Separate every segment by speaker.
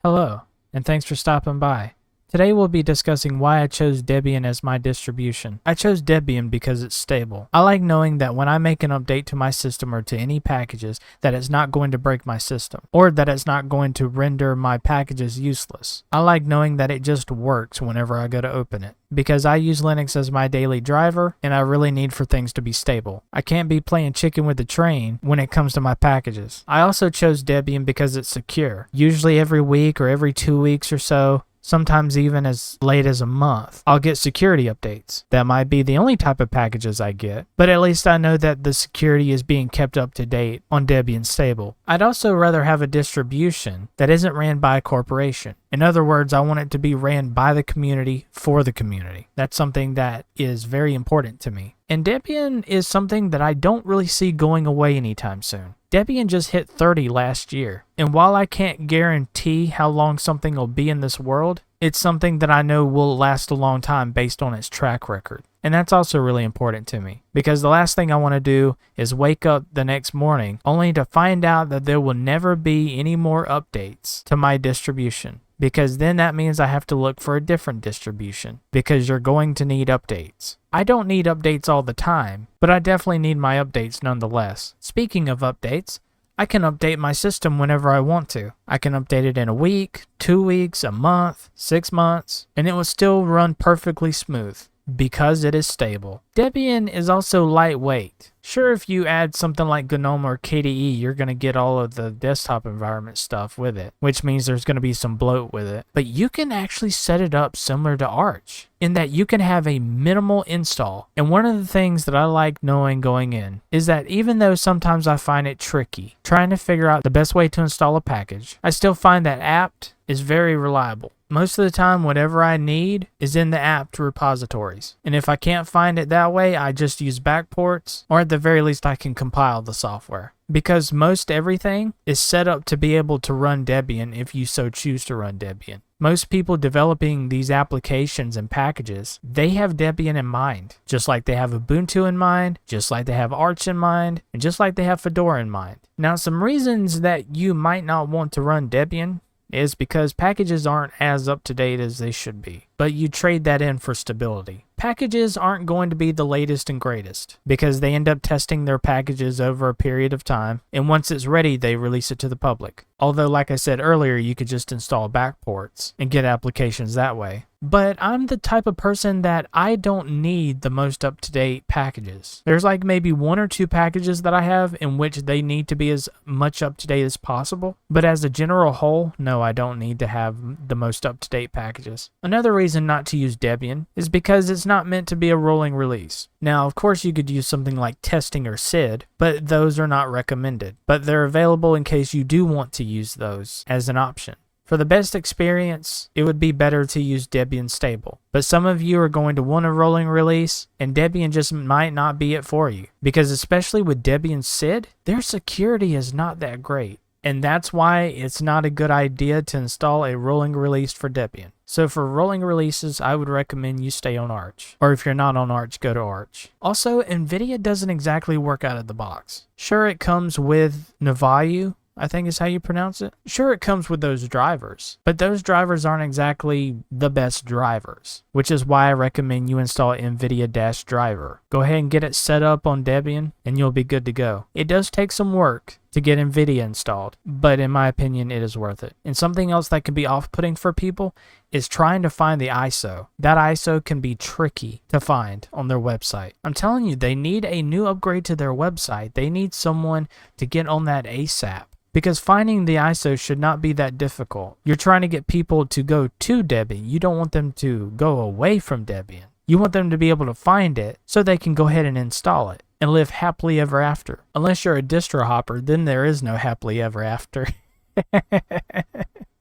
Speaker 1: Hello, and thanks for stopping by. Today we'll be discussing why I chose Debian as my distribution. I chose Debian because it's stable. I like knowing that when I make an update to my system or to any packages, that it's not going to break my system, or that it's not going to render my packages useless. I like knowing that it just works whenever I go to open it, because I use Linux as my daily driver, and I really need for things to be stable. I can't be playing chicken with the train when it comes to my packages. I also chose Debian because it's secure. Usually every week or every 2 weeks or so, sometimes even as late as a month, I'll get security updates. That might be the only type of packages I get, but at least I know that the security is being kept up to date on Debian Stable. I'd also rather have a distribution that isn't ran by a corporation. In other words, I want it to be ran by the community for the community. That's something that is very important to me. And Debian is something that I don't really see going away anytime soon. Debian just hit 30 last year, and while I can't guarantee how long something will be in this world, it's something that I know will last a long time based on its track record. And that's also really important to me, because the last thing I want to do is wake up the next morning only to find out that there will never be any more updates to my distribution. Because then that means I have to look for a different distribution, because you're going to need updates. I don't need updates all the time, but I definitely need my updates nonetheless. Speaking of updates, I can update my system whenever I want to. I can update it in a week, 2 weeks, a month, 6 months, and it will still run perfectly smooth, because it is stable. Debian is also lightweight. Sure, if you add something like GNOME or KDE, you're going to get all of the desktop environment stuff with it, which means there's going to be some bloat with it. But you can actually set it up similar to Arch, in that you can have a minimal install. And one of the things that I like knowing going in is that even though sometimes I find it tricky trying to figure out the best way to install a package, I still find that apt is very reliable. Most of the time, whatever I need is in the apt repositories. And if I can't find it that way, I just use backports, or at the very least I can compile the software. Because most everything is set up to be able to run Debian if you so choose to run Debian. Most people developing these applications and packages, they have Debian in mind. Just like they have Ubuntu in mind, just like they have Arch in mind, and just like they have Fedora in mind. Now, some reasons that you might not want to run Debian is because packages aren't as up to date as they should be, but you trade that in for stability. Packages aren't going to be the latest and greatest, because they end up testing their packages over a period of time, and once it's ready, they release it to the public. Although, like I said earlier, you could just install backports and get applications that way. But I'm the type of person that I don't need the most up-to-date packages. There's like maybe 1 or 2 packages that I have in which they need to be as much up-to-date as possible. But as a general whole, no, I don't need to have the most up-to-date packages. Another reason not to use Debian is because it's not meant to be a rolling release. Now, of course, you could use something like testing or SID, but those are not recommended. But they're available in case you do want to use those as an option. For the best experience, it would be better to use Debian Stable. But some of you are going to want a rolling release, and Debian just might not be it for you. Because especially with Debian SID, their security is not that great. And that's why it's not a good idea to install a rolling release for Debian. So for rolling releases, I would recommend you stay on Arch. Or if you're not on Arch, go to Arch. Also, NVIDIA doesn't exactly work out of the box. Sure, it comes with Navayu, I think is how you pronounce it. Sure, it comes with those drivers, but those drivers aren't exactly the best drivers, which is why I recommend you install NVIDIA-driver. Go ahead and get it set up on Debian, and you'll be good to go. It does take some work to get NVIDIA installed, but in my opinion, it is worth it. And something else that can be off-putting for people is trying to find the ISO. That ISO can be tricky to find on their website. I'm telling you, they need a new upgrade to their website. They need someone to get on that ASAP. Because finding the ISO should not be that difficult. You're trying to get people to go to Debian. You don't want them to go away from Debian. You want them to be able to find it so they can go ahead and install it and live happily ever after. Unless you're a distro hopper, then there is no happily ever after.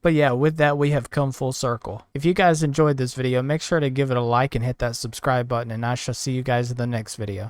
Speaker 1: But yeah, with that, we have come full circle. If you guys enjoyed this video, make sure to give it a like and hit that subscribe button, and I shall see you guys in the next video.